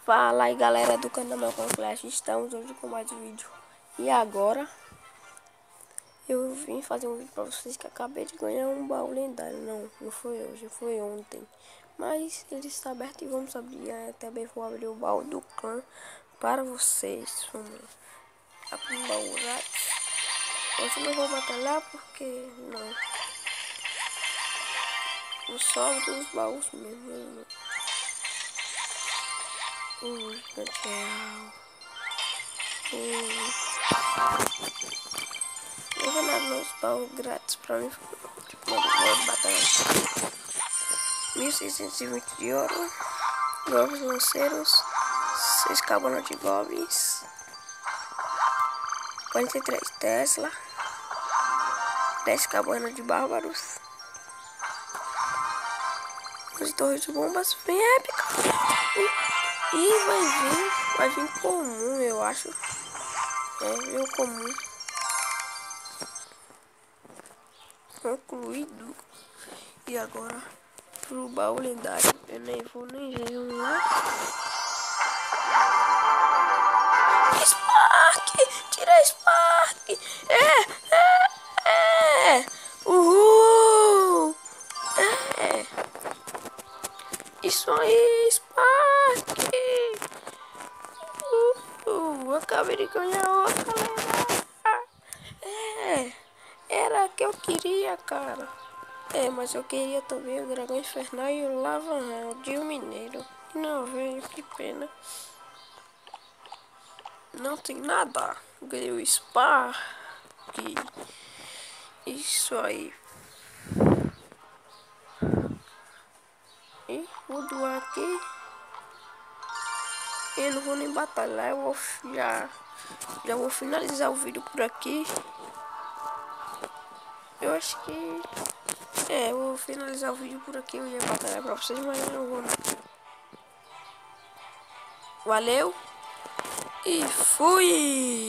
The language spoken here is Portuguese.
Fala aí galera do canal Melcom Clash, estamos hoje com mais um vídeo. E agora eu vim fazer um vídeo pra vocês que acabei de ganhar um baú lendário. Não foi hoje, foi ontem. Mas ele está aberto e vamos abrir. Também vou abrir o baú do clã para vocês. Vamos abrir um baú grátis. Hoje não vou batalhar porque não. Eu só abro os baús mesmo. Gigante real. Eu vou dar meus baús grátis pra mim. Tipo, modo batalha. 1.620 de ouro. Goblins lanceiros. 6 cabanas de goblins. 43 Tesla. 10 cabanas de bárbaros. 11 torres de bombas. Bem épica. E vai vir comum, eu acho. Veio comum. Concluído. E agora pro baú lendário. Eu nem vou nem ver. Vamos lá. Spark! Tira Spark! Uhul! Isso aí, Spark! Acabei de ganhar outra lendária. Era a que eu queria, cara. Mas eu queria também o dragão infernal e o lava de um mineiro. Não veio, que pena. Não tem nada. Ganhei o Spark. Isso aí. E vou doar aqui. Eu não vou nem batalhar. Eu vou já vou finalizar o vídeo por aqui. Eu acho que eu vou finalizar o vídeo por aqui. Eu ia batalhar pra vocês, mas eu não vou não. Valeu e fui!